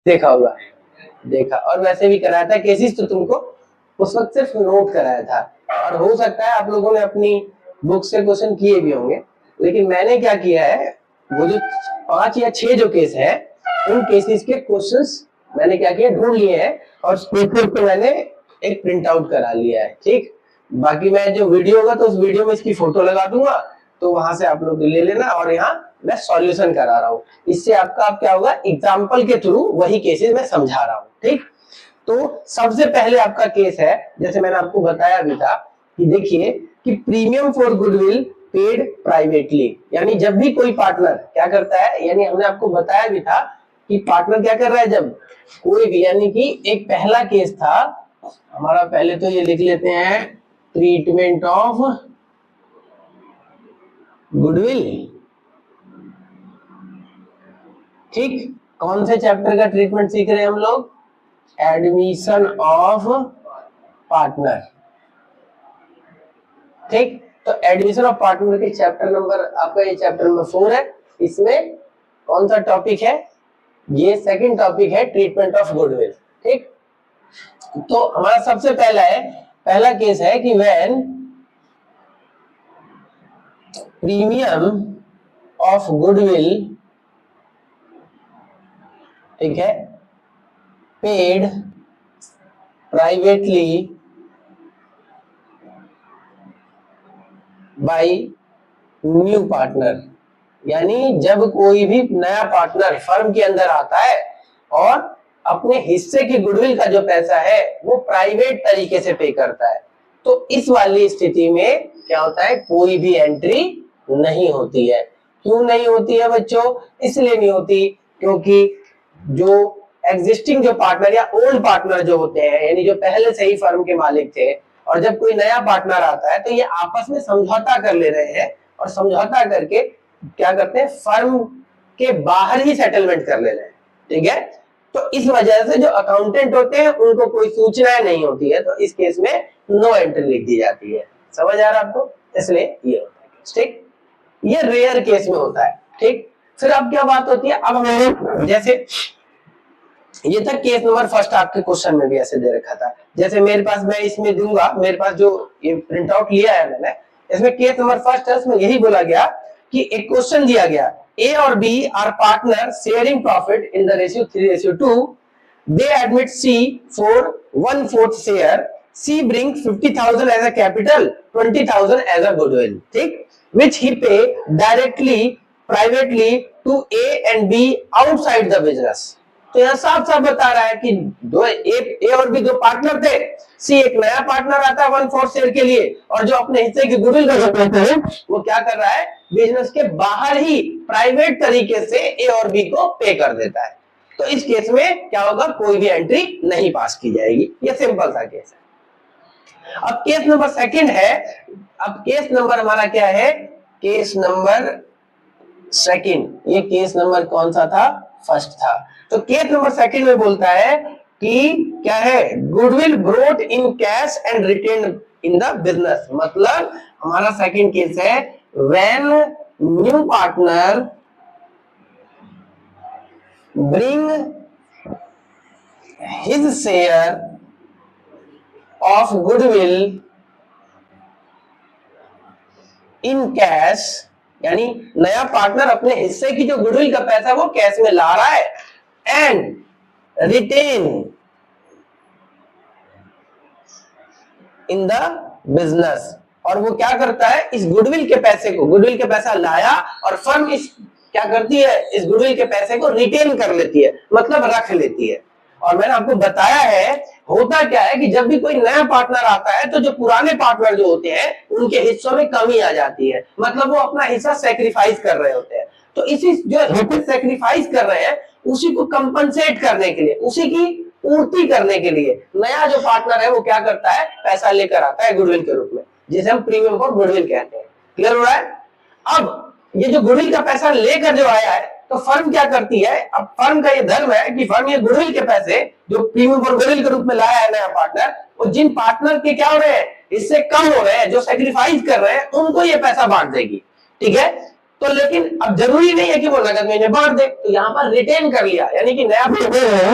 देखा होगा, देखा। और वैसे भी कराया था केसेस, तो तुमको उस वक्त सिर्फ नोट कराया था, और हो सकता है आप लोगों ने अपनी बुक से क्वेश्चन किए भी होंगे, लेकिन मैंने क्या किया है, वो जो 5 या 6 जो केस है, उन केसेस के क्वेश्चंस मैंने क्या किया, ढूंढ लिए हैं, और पेपर पे मैंने एक प्रिंट आउट करा लिया है, ठीक। बाकी मैं जो वीडियो होगा तो उस वीडियो में इसकी फोटो लगा दूंगा, तो वहां से आप लोग ले लेना, और यहाँ मैं सॉल्यूशन करा रहा हूँ। इससे आपका अब क्या होगा, एग्जाम्पल के थ्रू वही केसेस मैं समझा रहा हूँ, ठीक। तो सबसे पहले आपका केस है, जैसे मैंने आपको बताया भी था कि देखिए कि premium for goodwill paid privately, यानी जब भी कोई पार्टनर क्या करता है, यानी हमने आपको बताया भी था कि पार्टनर क्या कर रहा है, जब कोई भी, यानी कि एक पहला केस था हमारा, पहले तो ये लिख लेते हैं, ट्रीटमेंट ऑफ गुडविल, ठीक। कौन से चैप्टर का ट्रीटमेंट सीख रहे हैं हम लोग, एडमिशन ऑफ पार्टनर, ठीक। तो एडमिशन ऑफ पार्टनर के चैप्टर नंबर, आपका ये चैप्टर नंबर 4 है। इसमें कौन सा टॉपिक है, ये सेकंड टॉपिक है, ट्रीटमेंट ऑफ गुडविल, ठीक। तो हमारा सबसे पहला केस है कि व्हेन प्रीमियम ऑफ गुडविल, ठीक है, paid privately by new partner, यानी जब कोई भी नया पार्टनर फर्म के अंदर आता है और अपने हिस्से की गुडविल का जो पैसा है वो प्राइवेट तरीके से पे करता है, तो इस वाली स्थिति में क्या होता है, कोई भी एंट्री नहीं होती है। क्यों नहीं होती है बच्चों, इसलिए नहीं होती क्योंकि जो एग्जिस्टिंग जो पार्टनर या ओल्ड पार्टनर जो होते हैं, यानी जो पहले से ही फर्म के मालिक थे, और जब कोई नया पार्टनर आता है तो ये आपस में समझौता कर ले रहे हैं, और समझौता करके क्या करते हैं, फर्म के बाहर ही सेटलमेंट कर ले रहे हैं, ठीक है। तो इस वजह से जो अकाउंटेंट होते हैं उनको कोई सूचना नहीं होती है, तो इस केस में नो एंट्री लिख दी जाती है। समझ आ रहा है आपको, इसलिए ये होता है, ठीक। ये रेयर केस में होता है, ठीक। फिर अब क्या बात होती है, अब हमें जैसे ये था केस नंबर फर्स्ट, आपके क्वेश्चन में भी ऐसे दे रखा था, जैसे मेरे पास, मैं इसमें दूंगा, मेरे पास जो ये प्रिंट आउट लिया है मैंने, इसमें केस नंबर फर्स्ट है, उसमें यही बोला गया कि एक क्वेश्चन दिया गया, ए और B are partner sharing profit in the ratio 3:2, they admit C for 1/4 share, C bring 50,000 as a capital, 20,000 as a goodwill, ठीक, which he pay directly privately to A and B outside the business। तो यह साफ साफ बता रहा है कि दो ए और बी दो पार्टनर थे, सी एक नया पार्टनर आता है 1/4 शेयर के लिए, और जो अपने हिस्से की गुडविल का जो पैसा है वो क्या कर रहा है, बिजनेस के बाहर ही प्राइवेट तरीके से ए और बी को पे कर देता है। तो इस केस में क्या होगा, कोई भी एंट्री नहीं पास की जाएगी। ये सिंपल सा केस है। अब केस नंबर सेकंड है, अब केस नंबर हमारा क्या है, केस नंबर सेकंड। ये केस नंबर कौन सा था, फर्स्ट था। तो केस नंबर सेकंड में बोलता है कि क्या है, goodwill brought in cash and retain in the business, मतलब हमारा सेकंड केस है, when new partner bring his share of goodwill in cash, यानी नया पार्टनर अपने हिस्से की जो गुडविल का पैसा वो कैश में ला रहा है, and retain in the business, और वो क्या करता है, इस गुडविल के पैसे को, गुडविल के पैसा लाया और फर्म इस क्या करती है, इस गुडविल के पैसे को रिटेन कर लेती है, मतलब रख लेती है। और मैंने आपको बताया है, होता क्या है कि जब भी कोई नया पार्टनर आता है तो जो पुराने पार्टनर जो होते हैं उनके हिस्सों में कमी आ जाती है, मतलब वो अपना हिस्सा सेक्रीफाइस कर रहे होते हैं। तो इसी जो हिस्सा सेक्रीफाइस कर रहे हैं उसी को कंपनसेट करने के लिए, उसी की पूर्ति करने के लिए नया जो पार्टनर है वो क्या करता है, पैसा लेकर आता है गुडविल के रूप में, जिसे हम प्रीमियम फॉर गुडविल कहते हैं। क्लियर हो रहा है। अब ये जो गुडविल का पैसा लेकर जो आया है, तो फर्म क्या करती है, अब फर्म का ये धर्म है कि फर्म ये गुडविल के पैसे जो प्रीमियम फॉर गुडविल के रूप में लाया है नया पार्टनर, वो जिन पार्टनर के क्या हो रहे हैं, इससे कम हो रहे हैं, जो सेक्रीफाइस कर रहे हैं, उनको ये पैसा बांट देगी, ठीक है। तो लेकिन अब जरूरी नहीं है कि वो नगद में इन्हें बांट दे, तो यहाँ पर रिटेन कर लिया, यानी कि नया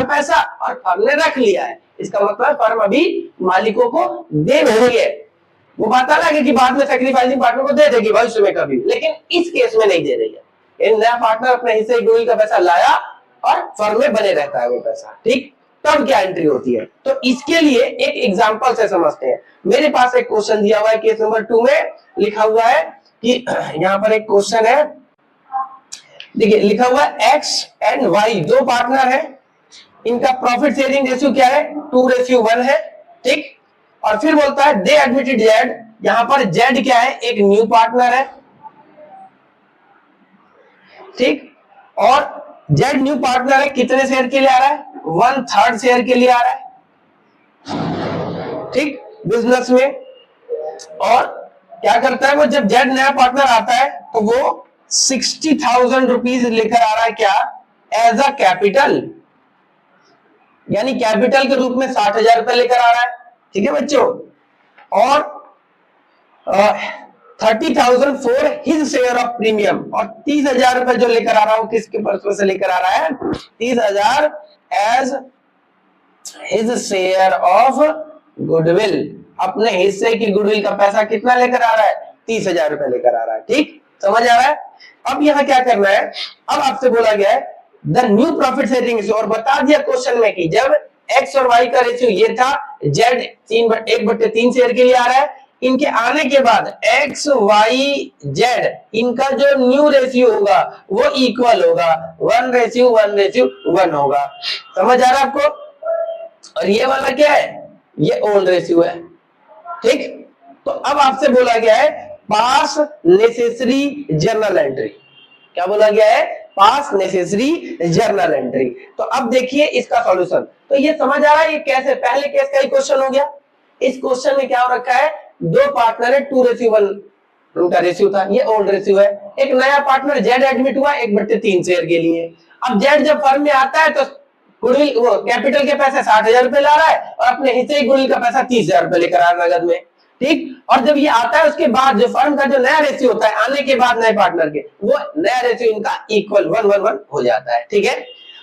पैसा और फर्म ने रख लिया है। इसका मतलब फर्म अभी मालिकों को दे रही है। वो बात अलग है कि बाद में सैक्रिफाइसिंग पार्टनर को दे देगी भविष्य में कभी, लेकिन इस केस में नहीं दे रही है। ये नया पार्टनर अपने हिस्से की गुडविल का पैसा लाया और फर्म में बने रहता है वो पैसा, ठीक। तब क्या एंट्री होती है, तो इसके लिए एक एग्जांपल से समझते हैं। मेरे पास एक क्वेश्चन दिया हुआ है, केस नंबर 2 में लिखा हुआ है कि यहाँ पर एक क्वेश्चन है, देखिए लिखा हुआ है एक्स एंड वाई दो पार्टनर है, इनका प्रॉफिट शेयरिंग रेशियो क्या है 2:1 है, ठीक। और फिर बोलता है दे एडमिटेड जेड, यहां पर जेड क्या है एक न्यू पार्टनर है, ठीक। और जेड न्यू पार्टनर है, कितने शेयर के लिए आ रहा है 1/3 शेयर के लिए आ रहा है, ठीक, बिजनेस में। और क्या करता है वो, जब जेड नया पार्टनर आता है तो वो 60,000 रुपीज लेकर आ रहा है क्या एज अ कैपिटल, यानी कैपिटल के रूप में 60,000 रुपए लेकर आ रहा है, ठीक है बच्चों। और 30,000 for his share of premium, और 30,000 रुपए जो लेकर आ रहा है वो किसके पर्पस से लेकर आ रहा है 30,000 as his share of goodwill, अपने हिस्से की गुडविल का पैसा कितना लेकर आ रहा है 30,000 रुपए लेकर आ रहा है, ठीक, समझ आ रहा है। अब यहाँ क्या करना है, अब आपसे बोला गया है the new profit sharing ratio, और बता दिया क्वेश्चन में कि जब एक्स और वाई का रेशियो ये था, जेड 1/3 शेयर के लिए आ रहा है, इनके आने के बाद एक्स वाई जेड इनका जो न्यू रेशियो होगा वो इक्वल होगा 1:1 होगा, समझ आ रहा है आपको। और ये वाला क्या है, ये ओल्ड रेशियो है, ठीक। तो अब आपसे बोला गया है पास नेसेसरी जर्नल एंट्री, क्या बोला गया है पास नेसेसरी जर्नल एंट्री। तो अब देखिए इसका सॉल्यूशन, तो ये समझ आ रहा है ये कैसे, पहले केस का ही क्वेश्चन हो गया। इस क्वेश्चन में क्या हो रखा है, दो पार्टनर है 2:1 उनका रेशियो था, ये ओल्ड रेशियो है। एक नया पार्टनर जेड एडमिट हुआ 1/3 शेयर के लिए। अब जेड जब फर्म में आता है तो गुडविल वो कैपिटल के पैसे 60,000 रुपए ला रहा है और अपने हिस्से की गुडविल का पैसा 30,000 रुपए लेकर आ रहा है नगद में, ठीक। और जब ये आता है उसके बाद जो फर्म का जो नया रेशियो होता है आने के बाद नए पार्टनर के, वो नया रेशियो इनका इक्वल 1:1 हो जाता है, ठीक है।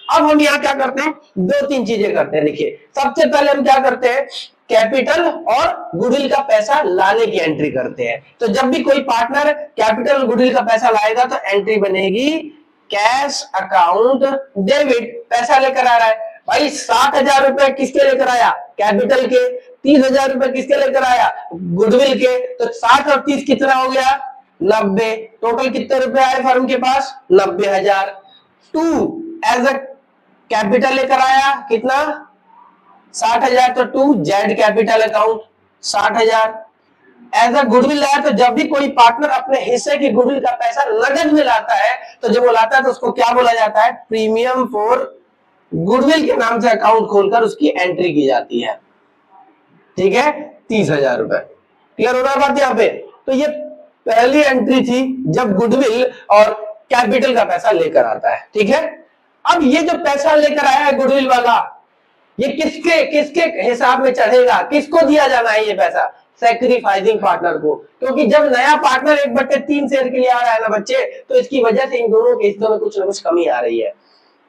अब हम यहाँ क्या करते हैं, 2-3 चीजें करते हैं। देखिए सबसे पहले हम क्या करते हैं, कैपिटल और गुडविल का पैसा लाने की एंट्री करते हैं। तो जब भी कोई पार्टनर कैपिटल और गुडविल का पैसा लाएगा तो एंट्री बनेगी कैश अकाउंट डेबिट, पैसा लेकर आ रहा है भाई 60,000 रुपए किसके लेकर आया कैपिटल के, 30,000 रुपए किसके लेकर आया गुडविल के, तो 60 और 30 कितना हो गया 90, टोटल कितने रुपए आए फर्म के पास 90,000। 2 एज अ कैपिटल लेकर आया कितना 60,000, तो 2 Z capital account 60,000। As a goodwill लाया, तो जब भी कोई पार्टनर अपने हिस्से की गुडविल का पैसा नगद में लाता है तो जब वो लाता है तो उसको क्या बोला जाता है, प्रीमियम फॉर गुडविल के नाम से अकाउंट खोलकर उसकी एंट्री की जाती है, ठीक है 30,000 रुपए। क्लियर हो रहा है बात यहाँ पे। तो ये पहली एंट्री थी जब गुडविल और कैपिटल का पैसा लेकर आता है, ठीक है। अब ये जो पैसा लेकर आया है गुडविल वाला, ये किसके किसके हिसाब में चढ़ेगा, किसको दिया जाना है ये पैसा, सैक्रिफाइसिंग पार्टनर को। क्योंकि जब नया पार्टनर 1/3 शेयर के लिए आ रहा है ना बच्चे, तो इसकी वजह से इन दोनों के हिस्सों में कुछ ना कुछ कमी आ रही है।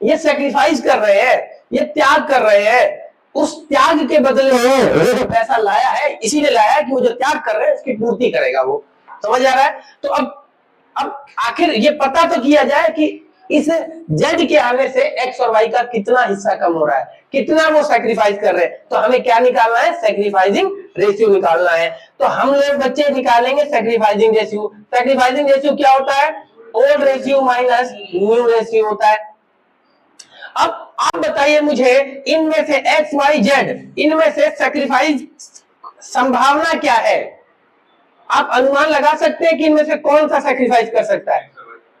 ये सैक्रिफाइस कर रहे हैं, ये त्याग कर रहे हैं, उस त्याग के बदले में जो पैसा लाया है इसीलिए लाया है कि वो जो त्याग कर रहे हैं उसकी पूर्ति करेगा वो, समझ आ रहा है। तो अब आखिर ये पता तो किया जाए कि इस जेड के आने से एक्स और वाई का कितना हिस्सा कम हो रहा है, कितना वो सैक्रिफाइस कर रहे हैं। तो हमें क्या निकालना है, सैक्रिफाइसिंग रेशियो निकालना है। तो हम लोग बच्चे निकालेंगे सैक्रिफाइसिंग रेशियो। सैक्रिफाइसिंग रेशियो क्या होता है, old ratio minus new ratio होता है। अब आप बताइए मुझे इनमें से एक्स वाई जेड, इनमें से सैक्रिफाइस संभावना क्या है, आप अनुमान लगा सकते हैं कि इनमें से कौन सा सैक्रिफाइस कर सकता है,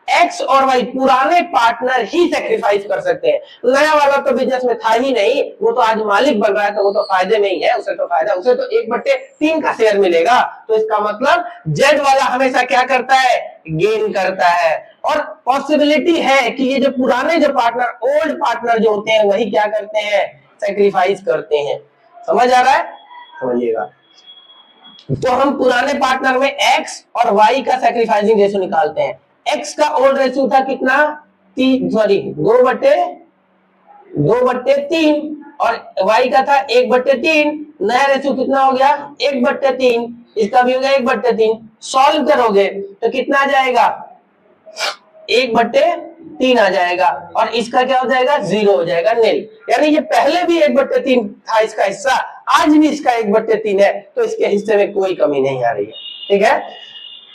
एक्स और वाई पुराने पार्टनर ही सैक्रिफाइस कर सकते हैं। नया वाला तो बिजनेस में था ही नहीं, वो तो आज मालिक बन रहा है तो वो तो फायदे में ही है, उसे तो फायदा, उसे तो 1/3 का शेयर मिलेगा। तो इसका मतलब जेड वाला हमेशा क्या करता है, गेन करता है। और पॉसिबिलिटी है कि ये जो पुराने जो पार्टनर ओल्ड पार्टनर जो होते हैं वही क्या करते हैं, सैक्रिफाइस करते हैं। समझ आ रहा है, समझिएगा। तो हम पुराने पार्टनर में एक्स और वाई का सैक्रिफाइसिंग रेशियो निकालते हैं। एक्स का ओल्ड रेशियो था कितना, 2/3 और y का था 1/3। नया रेशियो कितना हो गया, 1/3। इसका भी हो गया 1/3। सॉल्व करोगे तो कितना आ जाएगा, 1/3 आ जाएगा और इसका क्या हो जाएगा, 0 हो जाएगा, नील। यानी ये पहले भी 1/3 था इसका हिस्सा, आज भी इसका 1/3 है, तो इसके हिस्से में कोई कमी नहीं आ रही है। ठीक है,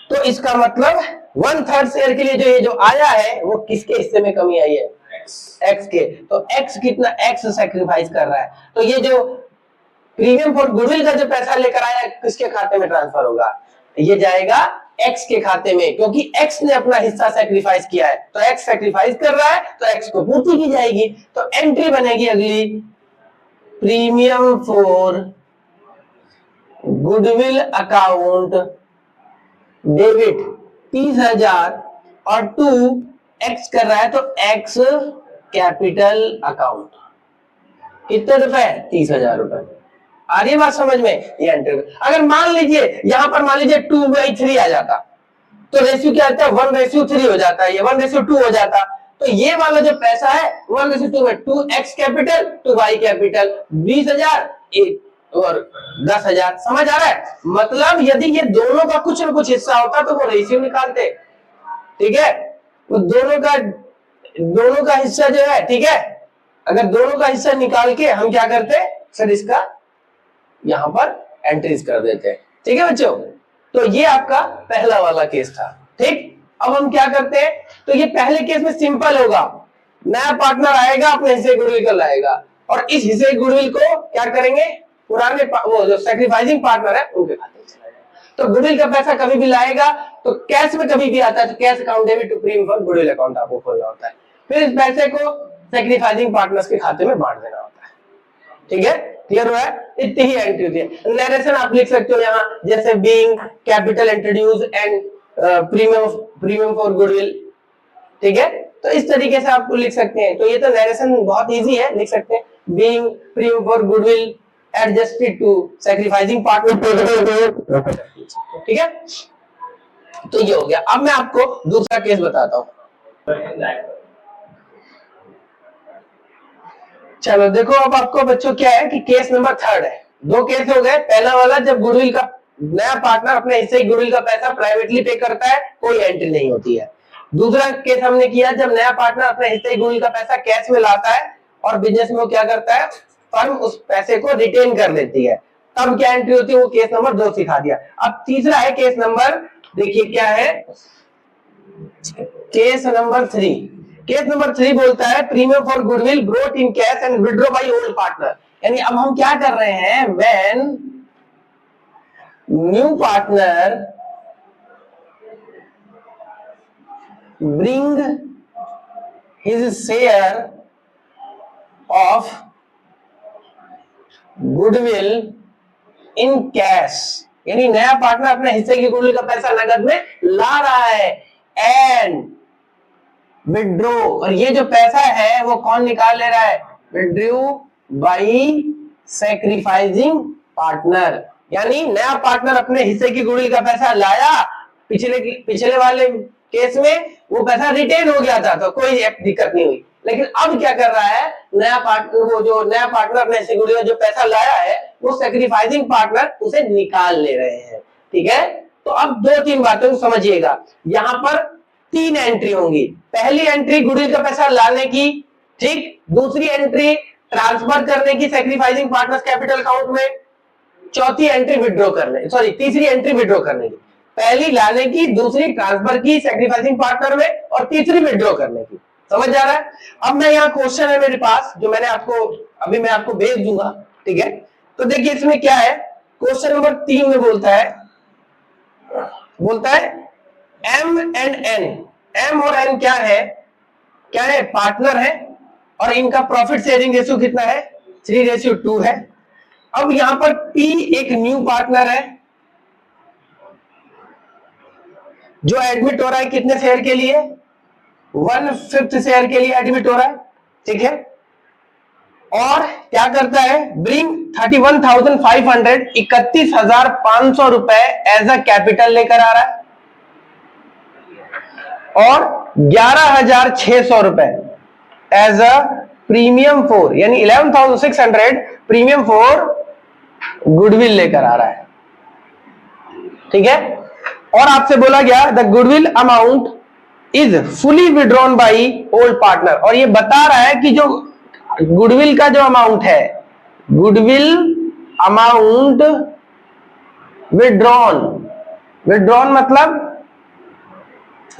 तो इसका मतलब 1/3 शेयर के लिए जो ये जो आया है वो किसके हिस्से में कमी आई है, एक्स के। तो एक्स कितना, एक्स सैक्रिफाइस कर रहा है। तो ये जो प्रीमियम फॉर गुडविल का जो पैसा लेकर आया किसके खाते में ट्रांसफर होगा, ये जाएगा एक्स के खाते में, क्योंकि एक्स ने अपना हिस्सा सैक्रिफाइस किया है। तो एक्स सैक्रिफाइस कर रहा है तो एक्स को पूर्ति की जाएगी। तो एंट्री बनेगी अगली, premium for goodwill account debit 30,000 और 2 एक्स कर रहा है तो एक्स कैपिटल अकाउंट कितने रुपए, 30,000 रुपए। आ रही है बात समझ में, ये एंट्री। अगर मान लीजिए यहां पर मान लीजिए 2/3 आ जाता तो रेशियो क्या आता है, 1/3 हो जाता है, ये 1/2 हो जाता। तो ये वाला जो पैसा है 1/2 में 2x कैपिटल 2y कैपिटल, 20,000 और 10,000। समझ आ रहा है, मतलब यदि ये दोनों का कुछ न कुछ हिस्सा होता तो वो रेशियो निकालते। ठीक है, वो दोनों का हिस्सा जो है, ठीक है, अगर दोनों का हिस्सा निकाल के हम क्या करते, सर इसका यहां पर एंट्रीज कर देते। ठीक है बच्चों, तो ये आपका पहला वाला केस था। ठीक, अब हम क्या करते हैं, तो ये पहले केस में सिंपल होगा, नया पार्टनर आएगा अपने हिस्से गुडविल को लाएगा और इस हिस्से गुडविल को क्या करेंगे, पुराने वो जो सैक्रिफाइसिंग पार्टनर है उनके खाते में चला जाएगा। तो गुडविल का पैसा कभी भी लाएगा तो कैश में कभी भी आता है तो cash account debit to premium for goodwill account आपको खोलना होता है, फिर इस पैसे को सैक्रिफाइसिंग पार्टनर्स के खाते में बांट देना होता है। ठीक है, क्लियर हुआ है, इतनी ही एंट्री होती है। नरेशन आप लिख सकते हो यहाँ, जैसे being capital introduce and premium for goodwill. ठीक है, तो इस तरीके से आप लिख सकते हैं। तो ये तो नरेशन बहुत इजी है, लिख सकते हैं being premium for goodwill adjusted to sacrificing partner. ठीक है, तो ये हो गया। अब मैं आपको दूसरा केस बताता हूं। चलो देखो, अब आपको बच्चों क्या है कि केस नंबर 3 है। 2 केस हो गए। पहला वाला जब गुडविल का नया पार्टनर अपने हिस्से गुडविल का पैसा प्राइवेटली पे करता है, कोई एंट्री नहीं होती है। दूसरा केस हमने किया जब नया पार्टनर अपने हिस्से गुडविल का पैसा कैश में लाता है और बिजनेस में वो क्या करता है, फर्म उस पैसे को रिटेन कर लेती है, तब क्या एंट्री होती है, वो केस नंबर 2 सिखा दिया। अब तीसरा है केस नंबर, देखिए क्या है, केस नंबर 3। केस नंबर 3 बोलता है premium for goodwill brought in cash and withdraw by old partner. यानी अब हम क्या कर रहे हैं, when new partner bring his share of goodwill in cash, यानी नया पार्टनर अपने हिस्से की गुडविल का पैसा नगद में ला रहा है, एंड विड्रॉ, और ये जो पैसा है वो कौन निकाल ले रहा है, विड्रॉ बाय सैक्रिफाइसिंग पार्टनर। यानी नया पार्टनर अपने हिस्से की गुडविल का पैसा लाया, पिछले वाले केस में वो पैसा रिटेन हो गया था तो कोई दिक्कत नहीं हुई, लेकिन अब क्या कर रहा है, नया पार्टनर, वो जो नया पार्टनर अपने हिस्से की गुडविल जो पैसा लाया है वो सैक्रिफाइसिंग पार्टनर उसे निकाल ले रहे हैं। ठीक है, तो अब 2-3 बातों को समझिएगा। यहां पर 3 एंट्री होंगी। पहली एंट्री गुडविल का पैसा लाने की, ठीक, दूसरी एंट्री ट्रांसफर करने की सैक्रिफाइसिंग पार्टनर्स कैपिटल अकाउंट में, चौथी एंट्री विड्रॉ करने, सॉरी तीसरी एंट्री विड्रॉ करने की, पहली लाने की, दूसरी ट्रांसफर की सैक्रिफाइसिंग पार्टनर में और तीसरी विड्रॉ करने की। समझ आ रहा है। अब मैं यहाँ क्वेश्चन है मेरे पास जो मैंने आपको भेज दूंगा। ठीक है, तो देखिए इसमें क्या है, क्वेश्चन नंबर 3 में बोलता है एम एंड एन। एम और एन क्या है, पार्टनर है और इनका प्रॉफिट शेयरिंग रेशियो कितना है, 3:2 है। अब यहां पर पी एक न्यू पार्टनर है जो एडमिट हो रहा है कितने शेयर के लिए, 1/5 शेयर के लिए एडमिट हो रहा है। ठीक है, और क्या करता है, ब्रिंग 31,500 31,500 रुपए एज अ कैपिटल लेकर आ रहा है, और 11,600 रुपए एज अ प्रीमियम फॉर, यानी 11,600 प्रीमियम फॉर गुडविल लेकर आ रहा है। ठीक है, और आपसे बोला गया the goodwill amount is fully withdrawn by old partner, और ये बता रहा है कि जो गुडविल का जो अमाउंट है, गुडविल अमाउंट विड्रॉन, विड्रॉन मतलब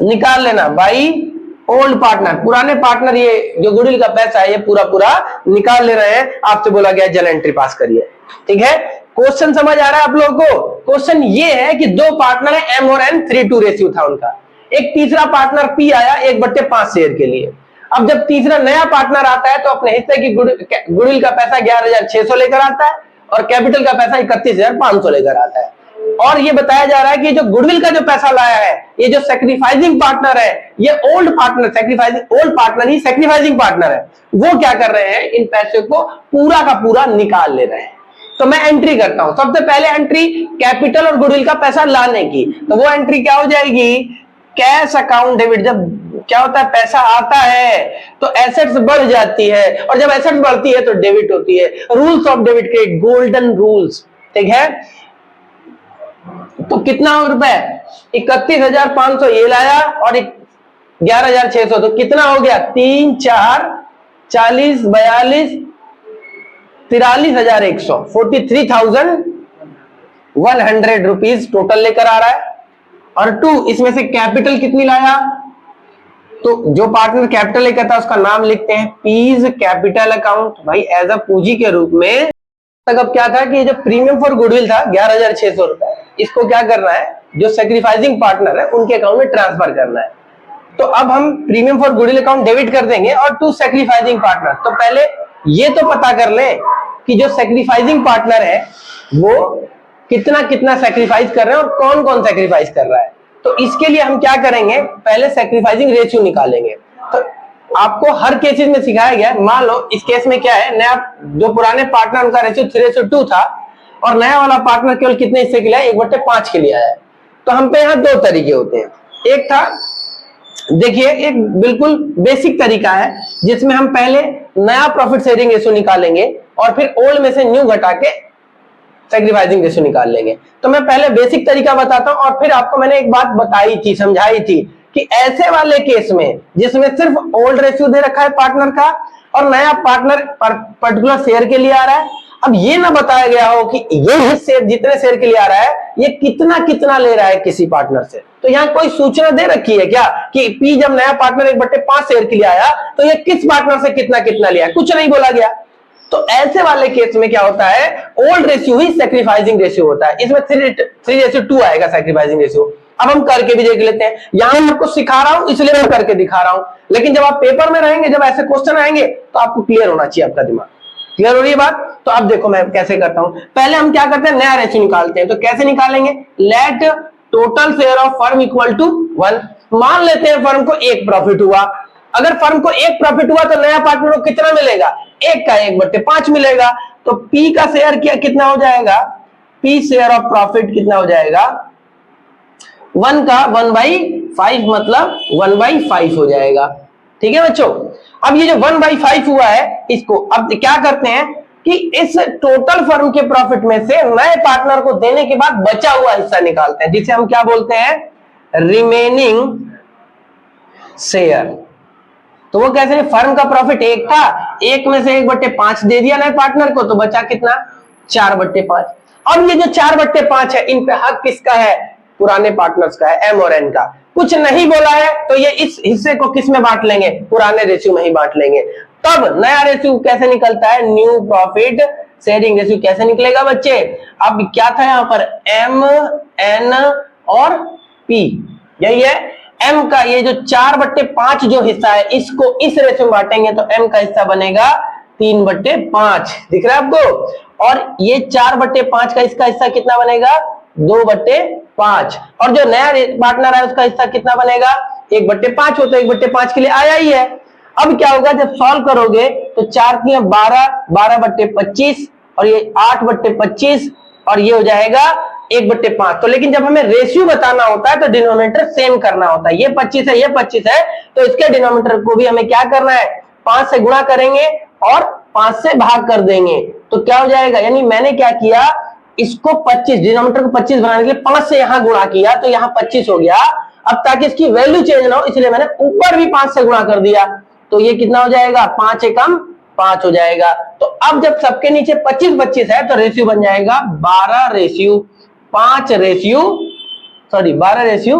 निकाल लेना, बाई ओल्ड पार्टनर, पुराने पार्टनर, ये जो गुडविल का पैसा है ये पूरा पूरा निकाल ले रहे हैं। आपसे बोला गया जर्नल एंट्री पास करिए। ठीक है, क्वेश्चन समझ आ रहा है आप लोगों को? क्वेश्चन ये है कि दो पार्टनर है एम और एन, 3:2 रेशियो था उनका, एक तीसरा पार्टनर पी आया 1/5 शेयर के लिए। अब जब तीसरा नया पार्टनर आता है तो अपने हिस्से की गुडविल का पैसा 11,600 लेकर आता है और कैपिटल का पैसा 31,500 लेकर आता है। और ये बताया जा रहा है कि जो गुडविल का जो पैसा लाया है, ये जो सैक्रिफाइसिंग पार्टनर है, ये ओल्ड पार्टनर, ओल्ड पार्टनर ही सैक्रिफाइसिंग पार्टनर है, वो क्या कर रहे हैं, इन पैसे को पूरा का पूरा निकाल ले रहे हैं। तो मैं एंट्री करता हूं, सबसे पहले एंट्री कैपिटल और गुडविल का पैसा लाने की, तो वो एंट्री क्या हो जाएगी, कैश अकाउंट डेबिट। जब क्या होता है, पैसा आता है तो एसेट्स बढ़ जाती है, और जब एसेट्स बढ़ती है तो डेबिट होती है। Rules of debit credit, golden rules. ठीक है, तो कितना रुपए, 31,500 ये लाया और 11,600, तो कितना हो गया, 3, 4, 40, 42, 43,100, 43,100 रुपीज टोटल लेकर आ रहा है। और 2, इसमें से कैपिटल कितनी लाया, तो जो पार्टनर कैपिटल लेकर था उसका नाम लिखते हैं पीज कैपिटल अकाउंट, भाई एज अ पूंजी के रूप में। तक अब क्या था कि जो प्रीमियम फॉर गुडविल था 11,600 रुपए, इसको क्या करना है, जो सैक्रिफाइसिंग पार्टनर है उनके अकाउंट में ट्रांसफर करना है। तो अब हम premium for goodwill account debit कर देंगे और टू सैक्रिफाइसिंग पार्टनर। तो पहले ये तो पता कर ले कि जो सैक्रिफाइसिंग पार्टनर है वो कितना कितना सैक्रिफाइस कर रहे हैं और कौन कौन सैक्रिफाइस कर रहा है। तो इसके लिए हम क्या करेंगे, पहले सैक्रिफाइसिंग रेशियो निकालेंगे। तो आपको हर केसेस में सिखाया गया है। मान लो इस केस में क्या है, नया जो पुराने पार्टनर उनका रेशियो 3:2 था और नया वाला पार्टनर केवल कितने हिस्से के लिए आया, 1/5 के लिए आया है। तो हम पे यहाँ दो तरीके होते हैं। एक था, देखिए एक बिल्कुल बेसिक तरीका है जिसमें हम पहले नया प्रॉफिट शेयरिंग रेशियो निकालेंगे और फिर ओल्ड में से न्यू घटा के सैक्रिफाइसिंग रेशियो निकाल लेंगे। तो मैं पहले बेसिक तरीका बताता हूं और फिर आपको मैंने एक बात बताई थी, समझाई थी कि ऐसे वाले केस में जिसमें सिर्फ ओल्ड रेशियो दे रखा है पार्टनर का और नया पार्टनर पर्टिकुलर शेयर के लिए आ रहा है, अब ये ना बताया गया हो कि ये हिस्से जितने शेयर के लिए आ रहा है ये कितना कितना ले रहा है किसी पार्टनर से। तो यहाँ कोई सूचना दे रखी है क्या कि पी जब नया पार्टनर 1/5 शेयर के लिए आया तो ये किस पार्टनर से कितना कितना लिया, कुछ नहीं बोला गया। तो ऐसे वाले केस में क्या होता है, ओल्ड रेशियो ही सैक्रिफाइसिंग रेशियो होता है। इसमें 3:2 आएगा सैक्रिफाइसिंग रेशियो। अब हम करके भी देख लेते हैं। यहां मैं आपको सिखा रहा हूं इसलिए मैं करके दिखा रहा हूं, लेकिन जब आप पेपर में रहेंगे, जब ऐसे क्वेश्चन आएंगे तो आपको क्लियर होना चाहिए, आपका दिमाग क्लियर हो रही है बात। तो अब देखो मैं कैसे करता हूं। पहले हम क्या करते हैं, नया रेशियो निकालते हैं। तो कैसे निकालेंगे, let total share of firm equal to 1। मान लेते हैं फर्म को 1 प्रॉफिट हुआ। अगर फर्म को 1 प्रॉफिट हुआ तो नया पार्टनर को कितना मिलेगा, 1 का 1/5 मिलेगा। तो पी का शेयर कितना हो जाएगा, पी शेयर ऑफ प्रॉफिट कितना हो जाएगा, 1 का 1/5 मतलब 1/5 हो जाएगा। ठीक है बच्चों। अब ये जो 1/5 हुआ है, इसको अब क्या करते हैं कि इस टोटल फर्म के प्रॉफिट में से नए पार्टनर को देने के बाद बचा हुआ हिस्सा निकालते हैं, जिसे हम क्या बोलते हैं, रिमेनिंग शेयर। तो वो कैसे, फर्म का प्रॉफिट 1 था, 1 में से 1/5 दे दिया नए पार्टनर को, तो बचा कितना, 4/5। अब ये जो 4/5 है, इन पे हक किसका है, पुराने पार्टनर्स का है, एम और एन का। कुछ नहीं बोला है तो ये इस हिस्से को किस में बांट लेंगे, पुराने रेशियो में ही बांट लेंगे। तब नया रेशियो कैसे निकलता है, न्यू प्रॉफिट शेयरिंग रेशियो कैसे निकलेगा बच्चे। अब क्या था यहाँ पर, एम एन और पी, यही है। एम का ये जो 4/5 जो हिस्सा है, इसको इस रेशियो में बांटेंगे तो एम का हिस्सा बनेगा 3/5, दिख रहा है आपको। और ये 4/5 का इसका हिस्सा कितना बनेगा, 2/5। और जो नया पार्टनर है उसका हिस्सा कितना बनेगा, 1/5 होता है, 1/5 के लिए आया ही है। अब क्या होगा, जब सॉल्व करोगे तो 4 की 12, 12/25 और ये 8/25 और ये हो जाएगा 1/5। तो लेकिन जब हमें रेशियो बताना होता है तो डिनोमिनेटर सेम करना होता है। ये 25 है, ये 25 है, तो इसके डिनोमिनेटर को भी हमें क्या करना है, 5 से गुणा करेंगे और 5 से भाग कर देंगे। तो क्या हो जाएगा, यानी मैंने क्या किया, इसको 25 डिनोमिनेटर को 25 बनाने के लिए 5 से यहां गुणा किया, तो यहां 25 हो गया। अब ताकि इसकी वैल्यू चेंज ना हो इसलिए मैंने ऊपर भी 5 से गुणा कर दिया, तो ये कितना हो जाएगा, 5 एकम 5 हो जाएगा। तो अब जब सबके नीचे 25 है तो रेशियो बन जाएगा 12 रेशियो 5 रेशियो 12 रेशियो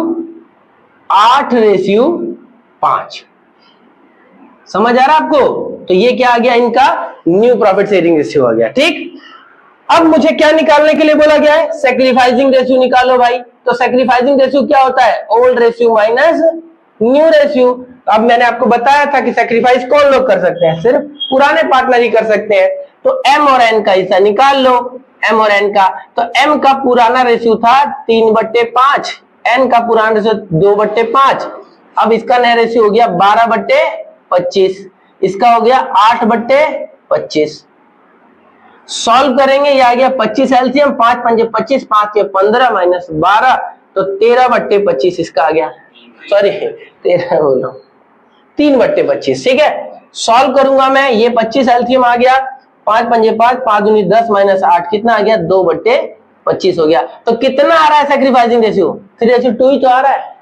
8 रेशियो 5। समझ आ रहा आपको? तो ये क्या आ गया, इनका न्यू प्रॉफिट शेयरिंग रेशियो आ गया। ठीक, अब मुझे क्या निकालने के लिए बोला गया है, सैक्रिफाइसिंग रेशियो निकालो भाई। तो सैक्रिफाइसिंग रेशियो क्या होता है, old ratio minus new ratio. अब मैंने आपको बताया था कि सैक्रिफाइस कौन लोग कर सकते हैं, सिर्फ पुराने पार्टनर ही कर सकते हैं। तो एम और एन का हिस्सा निकाल लो, एम और एन का। तो एम का पुराना रेशियो था 3/5, एन का पुराना रेशियो 2/5। अब इसका नया रेशियो हो गया 12/25, इसका हो गया 8/25। सॉल्व करेंगे, ये आ गया 25 एलसीएम, 5 पंजे 25, 5 के 15 माइनस 12, तो 13/25 इसका आ गया। सॉरी 13 बोलो 3/25। ठीक है, सॉल्व करूंगा मैं, ये 25 एलसीएम आ गया, 5 पंजे 5, 5 दूनी 10 माइनस 8 कितना आ गया, 2/25 हो गया। तो कितना आ रहा है सैक्रिफाइसिंग रेशियो, 3:2 ही तो आ रहा है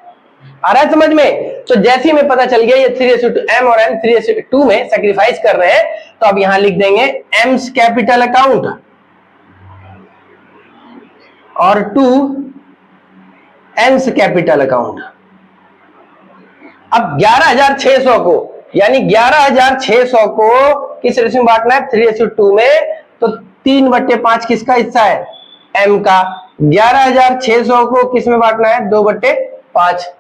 समझ में? तो जैसे ही हमें पता चल गया ये 3:2 एम और एन 3:2 में सैक्रिफाइस कर रहे हैं, तो अब यहां लिख देंगे एम्स कैपिटल अकाउंट और 2 एन्स कैपिटल अकाउंट। अब 11,600 को, यानी 11,600 को किस रेशियो में बांटना है, 3:2 में। तो 3/5 किसका हिस्सा है, एम का। 11,600 को किस में बांटना है, 2/5।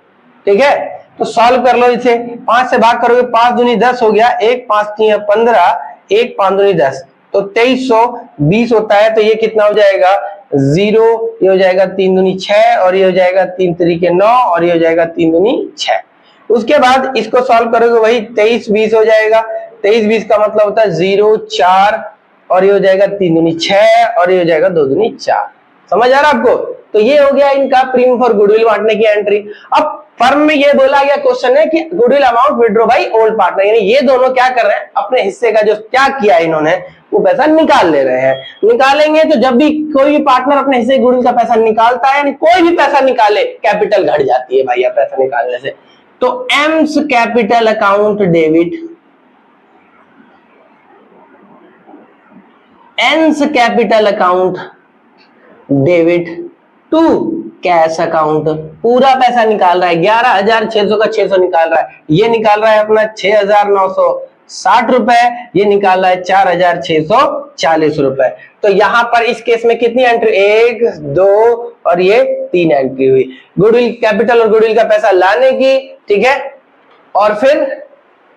ठीक है, तो सॉल्व कर लो इसे, 5 से भाग करोगे, 5 दूनी 10 हो गया, 1 5 3 15, 1 5 दूनी 10, तो 2320 होता है। तो ये कितना हो जाएगा, 0, ये हो जाएगा 3 दूनी 6, और ये हो जाएगा 3 3 9, और ये हो जाएगा 3 दूनी 6। उसके बाद इसको सॉल्व करोगे, वही 2320 हो जाएगा। 2320 का मतलब होता है 0 4, और ये हो जाएगा 3 दूनी 6, और ये हो जाएगा 2 दूनी 4। समझ आ रहा आपको? तो ये हो गया इनका प्रीमियम फॉर गुडविल बांटने की एंट्री। अब फर्म में ये बोला गया क्वेश्चन है कि goodwill amount withdraw by old partner, यानी ये दोनों क्या कर रहे हैं, अपने हिस्से का जो क्या किया इन्होंने वो पैसा निकाल ले रहे हैं। निकालेंगे तो जब भी कोई भी पार्टनर अपने हिस्से गुडविल का पैसा निकालता है, यानी कोई भी पैसा निकाले, कैपिटल घट जाती है भैया पैसा निकालने से। तो A's capital account debit, A's capital account debit to cash account. पूरा पैसा निकाल रहा है, 11,600 का 600 निकाल रहा है, ये निकाल रहा है अपना 6,960 रुपए, ये निकाल रहा है 4,640 रुपए। तो यहां पर इस केस में कितनी एंट्री, 1 2 और ये 3 एंट्री हुई, गुडविल कैपिटल और गुडविल का पैसा लाने की। ठीक है, और फिर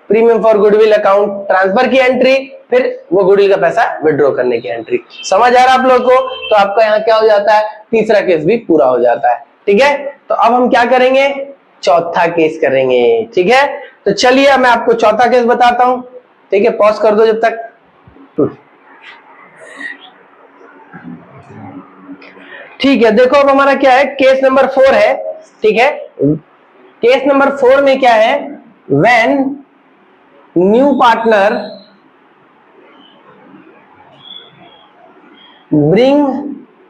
premium for goodwill account transfer की एंट्री, फिर वो गुडविल का पैसा विड्रॉ करने की एंट्री। समझ आ रहा आप लोगों को? तो आपका यहाँ क्या हो जाता है, तीसरा केस भी पूरा हो जाता है। ठीक है, तो अब हम क्या करेंगे, चौथा केस करेंगे। ठीक है, तो चलिए मैं आपको चौथा केस बताता हूं। ठीक है, पॉज कर दो जब तक। ठीक है, देखो अब हमारा क्या है, केस नंबर 4 है। ठीक है, केस नंबर 4 में क्या है, when new partner bring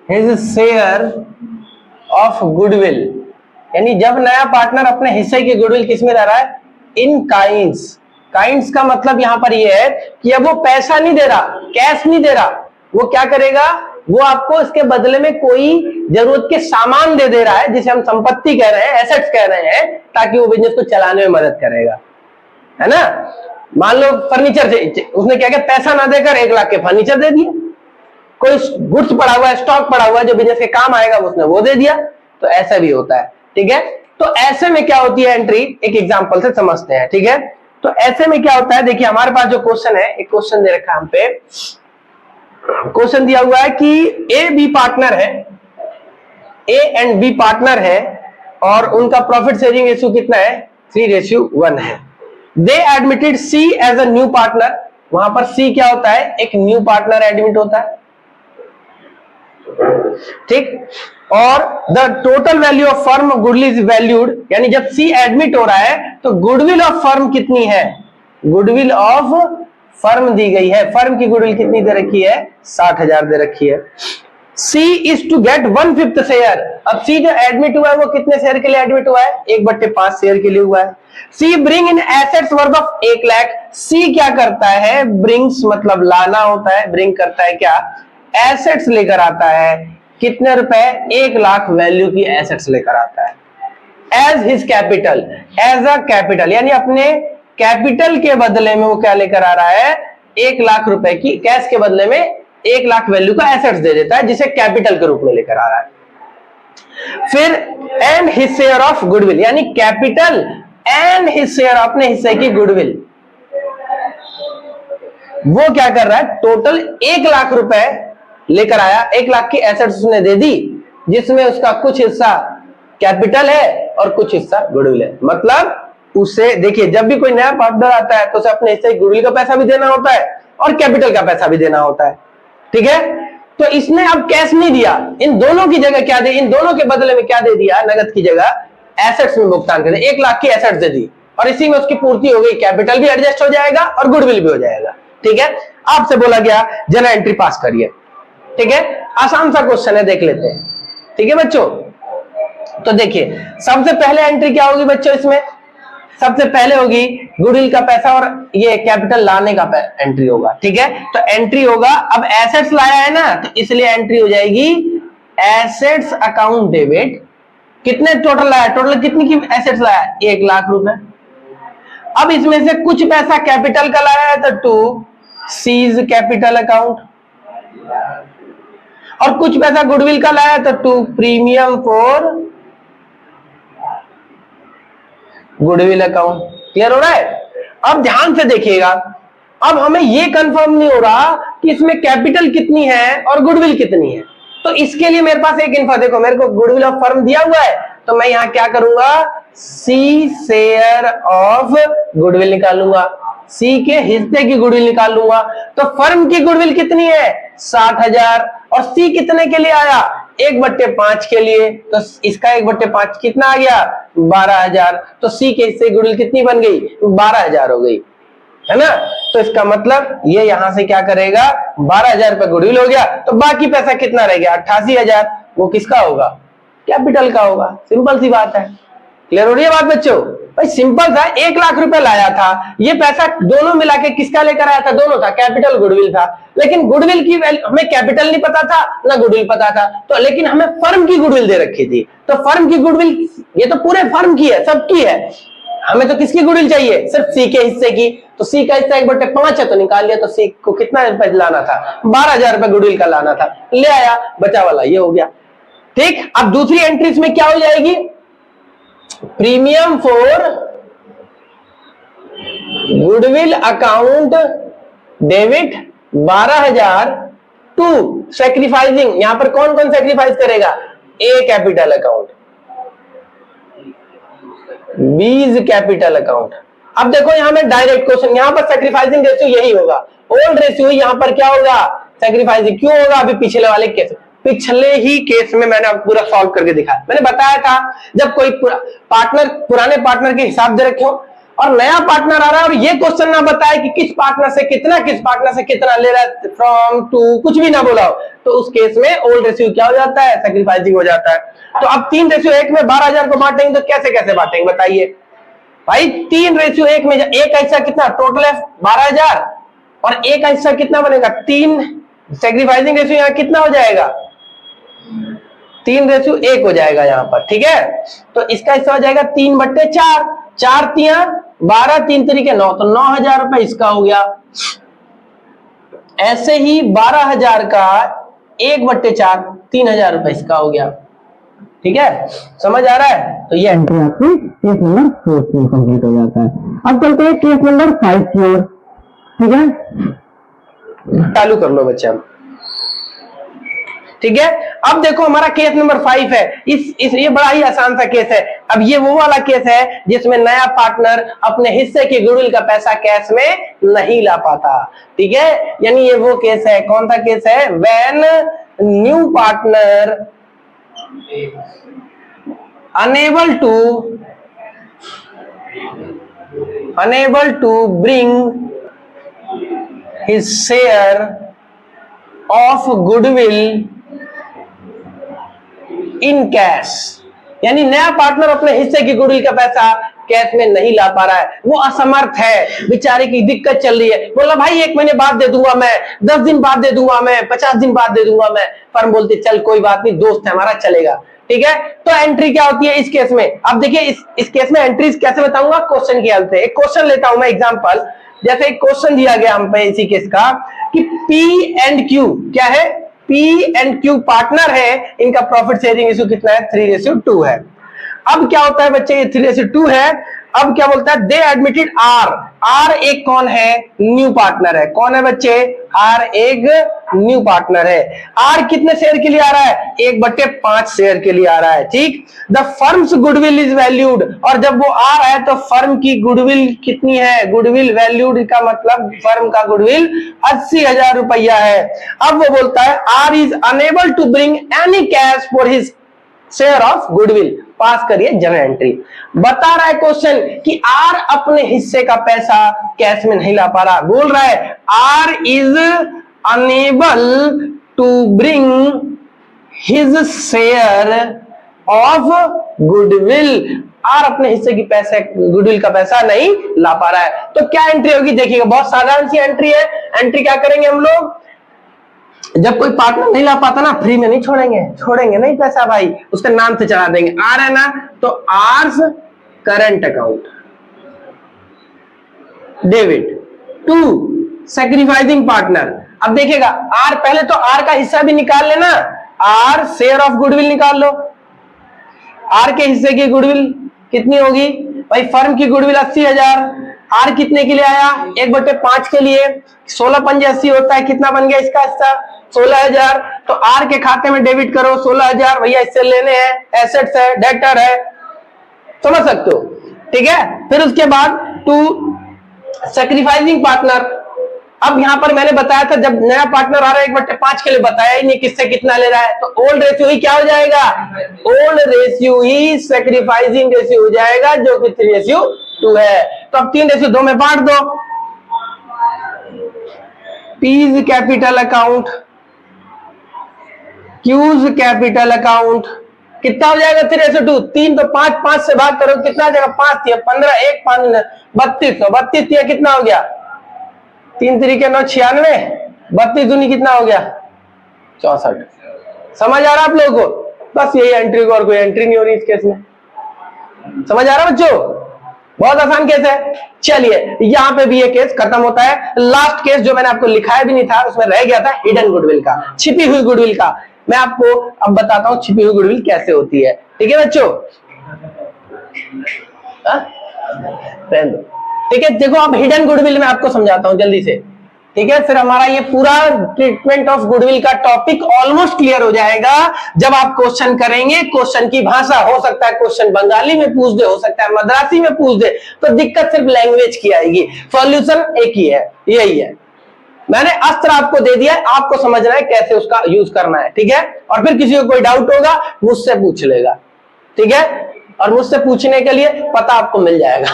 his share of goodwill, यानी जब नया पार्टनर अपने हिस्से की गुडविल किस में ला रहा है, इन काइंड्स। काइंड्स का मतलब यहां पर यह है कि अब वो पैसा नहीं दे रहा, कैश नहीं दे रहा, वो क्या करेगा, वो आपको इसके बदले में कोई जरूरत के सामान दे रहा है, जिसे हम संपत्ति कह रहे हैं, एसेट्स कह रहे हैं, ताकि वो बिजनेस को चलाने में मदद करेगा, है ना। मान लो फर्नीचर से उसने क्या किया, पैसा ना देकर 1 लाख के फर्नीचर दे दिया, कोई गुड्स पड़ा हुआ है, स्टॉक पड़ा हुआ है जो बिजनेस के काम आएगा, उसने वो दे दिया। तो ऐसा भी होता है। ठीक है, तो ऐसे में क्या होती है एंट्री, एक एग्जांपल से समझते हैं। ठीक है, तो ऐसे में क्या होता है, देखिए हमारे पास जो क्वेश्चन है, एक क्वेश्चन दे रखा है हम पे, क्वेश्चन दिया हुआ है कि ए बी पार्टनर है, ए एंड बी पार्टनर है, और उनका प्रॉफिट शेयरिंग रेशियो कितना है, 3:1 है। They admitted C as a new partner, वहां पर सी क्या होता है, एक न्यू पार्टनर एडमिट होता है। ठीक। और the total value of firm goodwill is valued, यानी जब सी एडमिट हो रहा है तो गुडविल ऑफ फर्म कितनी है, गुडविल ऑफ फर्म दी गई है, फर्म की गुडविल कितनी दे रखी है, 60,000 दे रखी है। सी इज टू गेट 1/5 शेयर, अब सी जो एडमिट हुआ है वो कितने शेयर के लिए एडमिट हुआ है, 1/5 शेयर के लिए हुआ है। C bring in assets worth of 1 lakh, C क्या करता है, ब्रिंग्स मतलब लाना होता है, ब्रिंग करता है क्या, एसेट्स लेकर आता है, कितने रुपए, 1 लाख वैल्यू की एसेट्स लेकर आता है as his capital, as a capital, यानी अपने कैपिटल के बदले में वो क्या लेकर आ रहा है, 1 लाख रुपए की कैश के बदले में 1 लाख वैल्यू का एसेट्स दे देता है, जिसे कैपिटल के रूप में लेकर आ रहा है। फिर and his share of goodwill, यानी कैपिटल एंड हिज शेयर, अपने हिस्से की गुडविल, वो क्या कर रहा है, टोटल 1 लाख रुपए लेकर आया, 1 लाख की एसेट्स उसने दे दी, जिसमें उसका कुछ हिस्सा कैपिटल है और कुछ हिस्सा गुडविल है। मतलब उसे देखिए, जब भी कोई नया पार्टनर आता है तो उसे अपने हिस्से गुडविल का पैसा भी देना होता है और कैपिटल का पैसा भी देना होता है, ठीक है। तो इसने अब कैश नहीं दिया, इन दोनों की जगह क्या दे, इन दोनों के बदले में क्या दे दिया, नगद की जगह एसेट्स में भुगतान कर दिया, 1 लाख की एसेट्स दे दी और इसी में उसकी पूर्ति हो गई, कैपिटल भी एडजस्ट हो जाएगा और गुडविल भी हो जाएगा, ठीक है। आपसे बोला गया जरा एंट्री पास करिए, ठीक है, आसान सा क्वेश्चन है, देख लेते हैं, ठीक है बच्चों। तो देखिए सबसे पहले एंट्री क्या होगी बच्चों, इसमें सबसे पहले होगी गुडविल का पैसा और ये कैपिटल लाने का एंट्री होगा, ठीक है। तो एंट्री होगा, अब एसेट्स लाया है ना, तो इसलिए एंट्री हो जाएगी एसेट्स अकाउंट डेबिट, कितने टोटल लाया, टोटल कितनी की एसेट्स लाया, 1 लाख रुपए। अब इसमें से कुछ पैसा कैपिटल का लाया है तो टू सीज कैपिटल अकाउंट, और कुछ पैसा गुडविल का लाया तो to premium for goodwill account. Clear हो रहा है। अब ध्यान से देखिएगा, अब हमें यह कंफर्म नहीं हो रहा कि इसमें कैपिटल कितनी है और गुडविल कितनी है, तो इसके लिए मेरे पास एक इन्फो, देखो मेरे को गुडविल ऑफ फर्म दिया हुआ है, तो मैं यहां क्या करूंगा, सी शेयर ऑफ गुडविल निकालूंगा, सी के हिस्से की गुडविल निकाल लूंगा। तो फर्म की गुडविल कितनी है, 60,000, और सी कितने के लिए आया, 1/5 के लिए, तो इसका 1/5 कितना आ गया, 12,000। तो सी के हिस्से गुडविल कितनी बन गई, 12,000 हो गई, है ना। तो इसका मतलब ये यहां से क्या करेगा, 12,000 रुपए गुडविल हो गया, तो बाकी पैसा कितना रह गया, 88,000, वो किसका होगा, कैपिटल का होगा। सिंपल सी बात है। क्लियर हो रही है बात बच्चों, भाई सिंपल था, 1 लाख रुपए लाया था, ये पैसा दोनों मिला के किसका लेकर आया था, दोनों था, कैपिटल गुडविल था, लेकिन गुडविल की वैल्यू हमें कैपिटल नहीं पता था ना गुडविल पता था, तो लेकिन हमें फर्म की गुडविल दे रखी थी, तो फर्म की गुडविल ये तो पूरे फर्म की है, सबकी है, हमें तो किसकी गुडविल चाहिए, सिर्फ सी के हिस्से की। तो सी का हिस्सा 1/5 है तो निकाल लिया, तो सी को कितना रुपए लाना था, 12,000 रुपए गुडविल का लाना था, ले आया, बचा वाला ये हो गया, ठीक। अब दूसरी एंट्रीज में क्या हो जाएगी, premium for goodwill account debit 12,000 to sacrificing, यहां पर कौन कौन सैक्रिफाइस करेगा, A capital account, B capital account. अब देखो यहां में डायरेक्ट क्वेश्चन, यहां पर सैक्रिफाइसिंग रेशियो यही होगा, ओल्ड रेशियो, यहां पर क्या होगा, सैक्रिफाइसिंग। क्यों होगा, अभी पिछले वाले केस, पिछले ही केस में मैंने पूरा सॉल्व करके दिखाया, मैंने बताया था जब कोई पार्टनर, पुराने पार्टनर के हिसाब दे रखे हो और नया पार्टनर आ रहा है और ये क्वेश्चन ना बताए कि किस पार्टनर से कितना, किस पार्टनर से कितना ले रहा है, फ्रॉम टू, कुछ भी ना बोला हो, तो उस केस में ओल्ड रेशियो क्या हो जाता है, सैक्रिफाइसिंग हो जाता है। तो अब 3:1 में 12,000 को बांटेंगे तो कैसे कैसे बांटेंगे बताइए भाई, 3:1 में एक हिस्सा कितना, टोटल है 12,000 और एक हिस्सा कितना बनेगा 3, सैक्रिफाइसिंग रेशियो यहाँ कितना हो जाएगा, 3:1 हो जाएगा यहाँ पर, ठीक है। तो इसका हिस्सा हो जाएगा 3/4, 4 तिया 12, 3 तरीके 9, तो 9,000 रुपए इसका हो गया। ऐसे ही 12,000 का 1/4, 3,000 रुपए इसका हो गया, ठीक है, समझ आ रहा है। तो ये एंट्री आपकी केस नंबर 4 से कंप्लीट हो जाता है। अब चलते हैं केस नंबर 5 की ओर, ठीक है, चालू कर लो बच्चे हम, ठीक है। अब देखो हमारा केस नंबर 5 है, इस ये बड़ा ही आसान सा केस है। अब ये वो वाला केस है जिसमें नया पार्टनर अपने हिस्से की गुडविल का पैसा कैश में नहीं ला पाता, ठीक है। यानी ये वो केस है, कौन सा केस है, when new partner unable to bring his share of goodwill in cash, यानी नया पार्टनर अपने हिस्से की गुडविल का पैसा कैश में नहीं ला पा रहा है, वो असमर्थ है, बेचारे की दिक्कत चल रही है। बोला भाई 1 महीने बाद दे दूंगा मैं, 10 दिन बाद दे दूंगा मैं, 50 दिन बाद दे दूंगा मैं। फर्म बोलती चल कोई बात नहीं, दोस्त है हमारा, चलेगा, ठीक है। तो एंट्री क्या होती है इस केस में? अब देखिए इस केस में एंट्रीज कैसे बताऊंगा, क्वेश्चन की हेल्प से। एक क्वेश्चन लेता हूं मैं एग्जांपल, जैसे एक क्वेश्चन दिया गया हम पे इसी केस का कि पी एंड क्यू क्या है, पी एंड क्यू पार्टनर है, इनका प्रॉफिट शेयरिंग रेशियो कितना है, 3:2 है। अब क्या होता है बच्चे, ये 3:2 है। अब क्या बोलता है, दे एडमिटेड आर, आर एक कौन है, न्यू पार्टनर है। कौन है बच्चे, आर एक न्यू पार्टनर है। आर कितने शेयर के लिए आ रहा है, 1/5 शेयर के लिए आ रहा है, ठीक। The firms goodwill is valued, और जब वो आ रहा है तो फर्म की गुडविल कितनी है, गुडविल वैल्यूड का मतलब फर्म का गुडविल 80,000 रुपया है। अब वो बोलता है R is unable to bring any cash for his share of goodwill, pass करिए जनरल एंट्री। बता रहा है क्वेश्चन कि आर अपने हिस्से का पैसा कैश में नहीं ला पा रहा, बोल रहा है R is unable to bring his share of goodwill, R अपने हिस्से की पैसे गुडविल का पैसा नहीं ला पा रहा है। तो क्या एंट्री होगी, देखिएगा बहुत साधारण सी एंट्री है। एंट्री क्या करेंगे हम लोग, जब कोई पार्टनर नहीं ला पाता ना, फ्री में नहीं छोड़ेंगे नहीं पैसा भाई, उसका नाम से चढ़ा देंगे। आर है ना, तो R's current account debit to sacrificing partner. अब देखिएगा आर, पहले तो आर का हिस्सा भी निकाल लेना, आर शेयर ऑफ गुडविल निकाल लो। आर के हिस्से की गुडविल कितनी होगी भाई, फर्म की गुडविल 80,000, आर कितने के लिए आया, 1/5 के लिए, 16 पंजे 80 होता है, कितना बन गया इसका हिस्सा, 16,000। तो आर के खाते में डेबिट करो 16,000, भैया इससे लेने हैं, एसेट्स है, डेटर है, समझ सकते हो, ठीक है। फिर उसके बाद टू सैक्रिफाइसिंग पार्टनर। अब यहां पर मैंने बताया था जब नया पार्टनर आ रहा है 1/5 के लिए, बताया ही नहीं किससे कितना ले रहा है, तो ओल्ड रेशियो ही क्या हो जाएगा, ओल्ड रेशियो ही सैक्रिफाइसिंग रेशियो हो जाएगा, जो कि 3:2 है। तो अब 3:2 में बांट दो, P's capital account, Q's capital account, कितना हो जाएगा 3:2, 3 तो 5 से भाग करो, कितना आ जाएगा, 5 3 15, 1 5 32, 32 कितना हो गया, 3 3 9 96, 32 दूनी कितना हो गया 64। समझ आ रहा आप लोगों को, बस यही एंट्री को, और कोई एंट्री नहीं हो रही इस केस में। समझ आ रहा बच्चों, बहुत आसान केस है। चलिए यहां पे भी ये केस खत्म होता है। लास्ट केस जो मैंने आपको लिखाया भी नहीं था, उसमें रह गया था हिडन गुडविल का, छिपी हुई गुडविल का। मैं आपको अब बताता हूं छिपी हुई गुडविल कैसे होती है, ठीक है बच्चों। ठीक है, देखो अब हिडन गुडविल में आपको समझाता हूं जल्दी से, ठीक है। फिर हमारा ये पूरा ट्रीटमेंट ऑफ गुडविल का टॉपिक ऑलमोस्ट क्लियर हो जाएगा जब आप क्वेश्चन करेंगे। क्वेश्चन की भाषा, हो सकता है क्वेश्चन बंगाली में पूछ दे, हो सकता है मद्रासी में पूछ दे, तो दिक्कत सिर्फ लैंग्वेज की आएगी, सॉल्यूशन एक ही है, यही है। मैंने अस्त्र आपको दे दिया है, आपको समझना है कैसे उसका यूज करना है, ठीक है। और फिर किसी को कोई डाउट होगा मुझसे पूछ लेगा, ठीक है, और मुझसे पूछने के लिए पता आपको मिल जाएगा।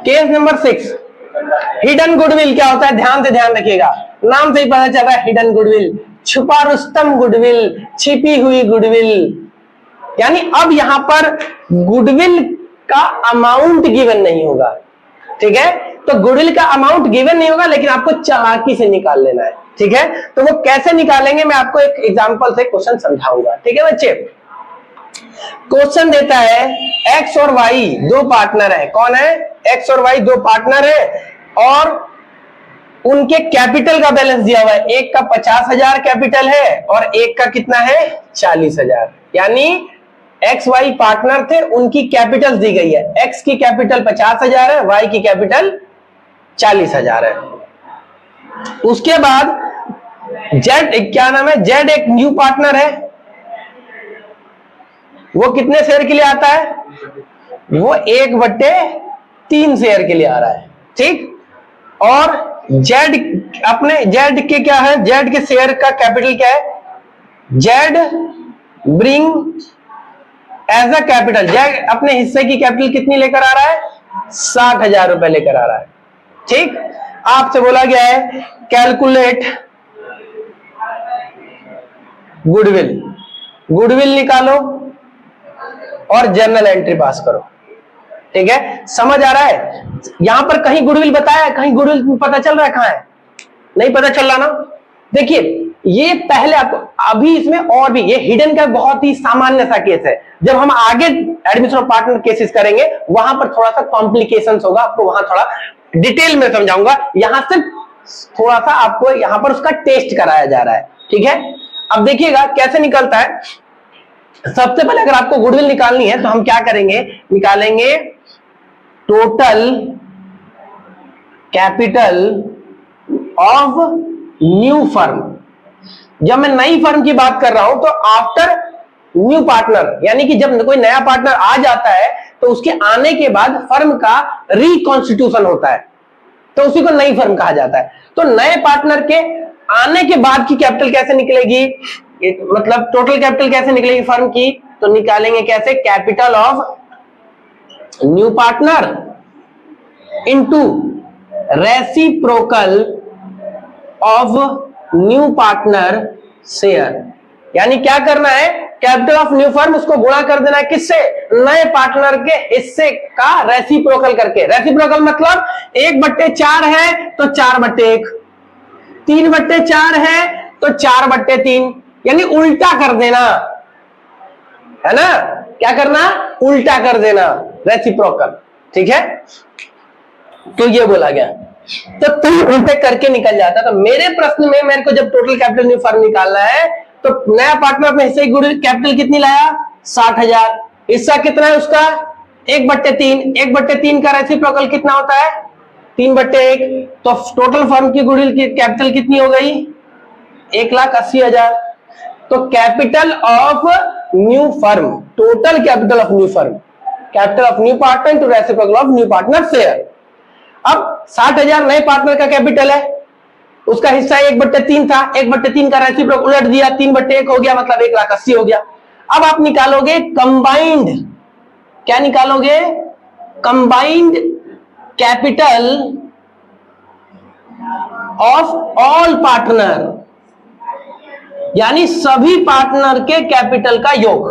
केस नंबर 6, हिडन गुडविल क्या होता है, ध्यान से ध्यान रखिएगा, नाम से ही पता चल रहा है हिडन गुडविल, छुपा रुस्तम गुडविल, छिपी हुई गुडविल। यानी अब यहां पर गुडविल का अमाउंट गिवन नहीं होगा, ठीक है। तो गुडविल का अमाउंट गिवन नहीं होगा, लेकिन आपको चालाकी से निकाल लेना है, ठीक है। तो वो कैसे निकालेंगे मैं आपको एक एग्जांपल से क्वेश्चन समझाऊंगा, ठीक है बच्चे। क्वेश्चन देता है एक्स और वाई दो पार्टनर है, कौन है, एक्स और वाई दो पार्टनर है, और उनके कैपिटल का बैलेंस दिया हुआ है, एक का 50,000 कैपिटल है और एक का कितना है 40,000। यानी एक्स वाई पार्टनर थे, उनकी कैपिटल दी गई है, एक्स की कैपिटल 50,000 है, वाई की कैपिटल 40,000 है। उसके बाद जेड, क्या नाम है, जेड एक न्यू पार्टनर है, वो कितने शेयर के लिए आता है, वो 1/3 शेयर के लिए आ रहा है, ठीक। और जेड अपने जेड के क्या है, जेड के शेयर का कैपिटल क्या है, Z bring as a capital, Z अपने हिस्से की कैपिटल कितनी लेकर आ रहा है, 60,000 रुपए लेकर आ रहा है। ठीक, आपसे बोला गया है कैलकुलेट गुडविल, गुडविल निकालो और जर्नल एंट्री पास करो। ठीक है, समझ आ रहा है? यहां पर कहीं गुडविल बताया है, कहीं गुडविल पता चल रहा है, कहां है, नहीं पता चल रहा ना। देखिए ये पहले आपको, अभी इसमें और भी, ये हिडन का बहुत ही सामान्य सा केस है। जब हम आगे एडमिशन ऑफ पार्टनर केसेस करेंगे वहां पर थोड़ा सा कॉम्प्लिकेशंस होगा, आपको वहां थोड़ा डिटेल में समझाऊंगा। यहां सिर्फ थोड़ा सा आपको यहां पर उसका टेस्ट कराया जा रहा है। ठीक है, अब देखिएगा कैसे निकलता है। सबसे पहले अगर आपको गुडविल निकालनी है तो हम क्या करेंगे, निकालेंगे total capital of new firm. जब मैं नई फर्म की बात कर रहा हूं तो आफ्टर न्यू पार्टनर, यानी कि जब कोई नया पार्टनर आ जाता है तो उसके आने के बाद फर्म का रिकॉन्स्टिट्यूशन होता है, तो उसी को नई फर्म कहा जाता है। तो नए पार्टनर के आने के बाद की कैपिटल कैसे निकलेगी, मतलब टोटल कैपिटल कैसे निकलेगी फर्म की, तो निकालेंगे कैसे, capital of new partner into reciprocal of new partner share. यानी क्या करना है, कैपिटल ऑफ न्यू फर्म उसको गुणा कर देना है किससे, नए पार्टनर के हिस्से का रेसिप्रोकल करके। रेसिप्रोकल मतलब 1/4 है तो 4/1, 3/4 है तो 4/3, यानी उल्टा कर देना है ना, क्या करना, उल्टा कर देना, रेसिप्रोकल। ठीक है, तो ये बोला गया, तो तुम उल्टे करके निकल जाता। तो मेरे प्रश्न में मेरे को जब टोटल कैपिटल न्यू फर्म निकालना है तो नया पार्टनर अपने हिस्से की गुडविल कैपिटल कितनी लाया, 60,000, हिस्सा कितना है उसका 1/3, 1/3 का रेसिप्रोकल कितना होता है 3/1, तो टोटल फर्म की गुडविल की कैपिटल कितनी हो गई 1,80,000। तो capital of new firm, total capital of new firm, capital of new partner to reciprocal of new partner share. अब 60,000 नए पार्टनर का कैपिटल है, उसका हिस्सा 1/3 था, 1/3 का रेसिप्रोकल उलट दिया, 3/1 हो गया, मतलब 1,80,000 हो गया। अब आप निकालोगे कंबाइंड, क्या निकालोगे, combined capital of all partner, यानी सभी पार्टनर के कैपिटल का योग।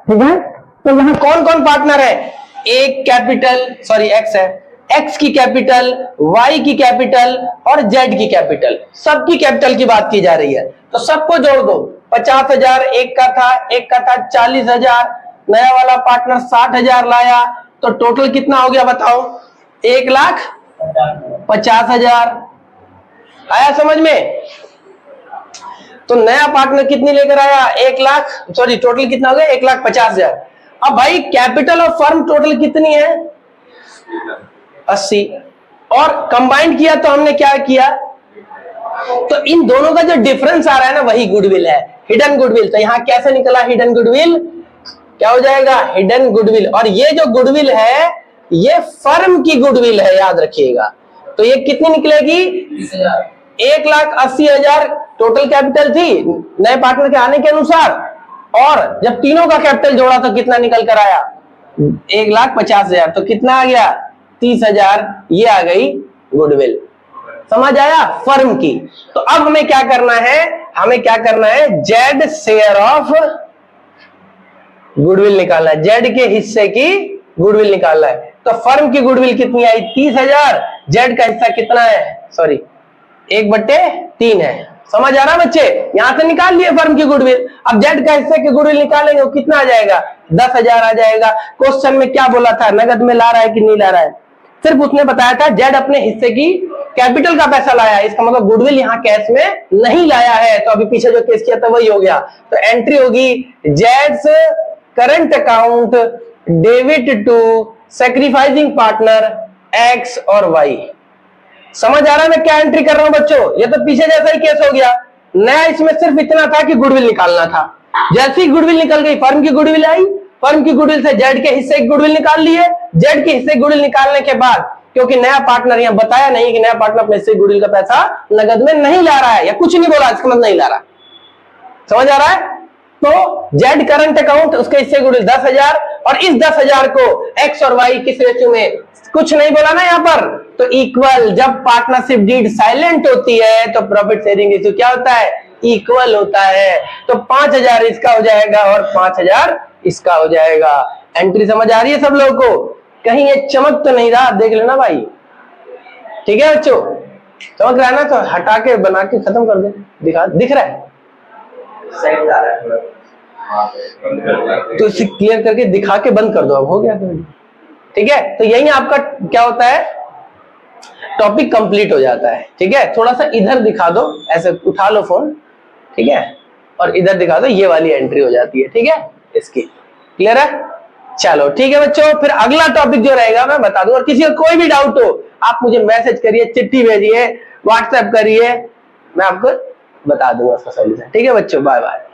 ठीक है, तो यहां कौन कौन पार्टनर है, एक कैपिटल सॉरी एक्स है, एक्स की कैपिटल, वाई की कैपिटल और जेड की कैपिटल, सबकी कैपिटल की बात की जा रही है। तो सबको जोड़ दो, 50,000 एक का था 40,000, नया वाला पार्टनर 60,000 लाया, तो टोटल कितना हो गया बताओ, 1,50,000। आया समझ में? तो नया पार्टनर कितनी लेकर आया, 1,00,000, सॉरी टोटल कितना हो गया 1,50,000। अब भाई कैपिटल ऑफ फर्म टोटल कितनी है 80, और कंबाइंड किया तो हमने क्या किया, तो इन दोनों का जो डिफरेंस आ रहा है ना वही गुडविल है, हिडन गुडविल। तो यहां कैसे निकला हिडन गुडविल, क्या हो जाएगा हिडन गुडविल। और ये जो गुडविल है ये फर्म की गुडविल है, याद रखिएगा। तो ये कितनी निकलेगी 1,80,000 टोटल कैपिटल थी नए पार्टनर के आने के अनुसार, और जब तीनों का कैपिटल जोड़ा तो कितना निकल कर आया 1,50,000, तो कितना आ गया 30,000, ये आ गई गुडविल। समझ आया फर्म की। तो अब हमें क्या करना है, जेड शेयर ऑफ गुडविल निकालना है, जेड के हिस्से की गुडविल निकालना है। तो फर्म की गुडविल कितनी आई 30,000, जेड का हिस्सा कितना है, सॉरी 1/3 है। समझ आ रहा बच्चे, यहां से निकाल लिए फर्म की गुडविल। अब जेड का हिस्से की गुडविल निकालेंगे, वो कितना आ जाएगा 10,000 आ जाएगा। क्वेश्चन में क्या बोला था, नगद में ला रहा है कि नहीं ला रहा है, सिर्फ उसने बताया था जेड अपने हिस्से की कैपिटल का पैसा लाया है, इसका मतलब गुडविल यहाँ कैश में नहीं लाया है। तो अभी पीछे जो केस किया था वही हो गया। तो एंट्री होगी जेड्स current account debit to sacrificing partner X और वाई। समझ आ रहा है मैं क्या एंट्री कर रहा हूं बच्चों, ये तो पीछे जैसा ही केस हो गया। नया इसमें सिर्फ इतना था कि गुडविल निकालना था। जैसी गुडविल निकल गई फर्म की गुडविल आई, फर्म की गुडविल से जेड के हिस्से की गुडविल निकाल लिए, जेड के हिस्से की गुडविल निकालने के बाद क्योंकि नया पार्टनर यहाँ बताया नहीं कि नया पार्टनर अपने हिस्से गुडविल का पैसा नगद में नहीं ला रहा है, या कुछ नहीं बोला, इसका मतलब नहीं ला रहा। समझ आ रहा है? तो जेड करंट अकाउंट, उसके हिस्से गुडविल 10,000, और इस 10,000 को एक्स और वाई किस रेशियो में, कुछ नहीं बोला ना यहाँ पर, तो इक्वल। जब पार्टनरशिप डीड साइलेंट होती है तो प्रॉफिट शेयरिंग रेशियो क्या होता है, इक्वल होता है। तो 5,000 इसका हो जाएगा और 5,000 इसका हो जाएगा। एंट्री समझ आ रही है सब लोगों को? कहीं ये चमक तो नहीं रहा, देख लेना भाई, ठीक है बच्चों? चमक रहा है ना, तो हटा के बना के खत्म कर दे, दिखा, दिख रहा है तो इसे क्लियर करके दिखा के बंद कर दो, अब हो गया। ठीक है, तो यही आपका क्या होता है, टॉपिक कंप्लीट हो जाता है। ठीक है, थोड़ा सा इधर दिखा दो, ऐसे उठा लो फोन, ठीक है, और इधर दिखा दो, ये वाली एंट्री हो जाती है। ठीक है, इसकी क्लियर है? चलो ठीक है बच्चों, फिर अगला टॉपिक जो रहेगा मैं बता दूं, और किसी को कोई भी डाउट हो आप मुझे मैसेज करिए, चिट्ठी भेजिए, व्हाट्सएप करिए, मैं आपको बता दूंगा उसका सॉल्यूशन। ठीक है बच्चों, बाय बाय।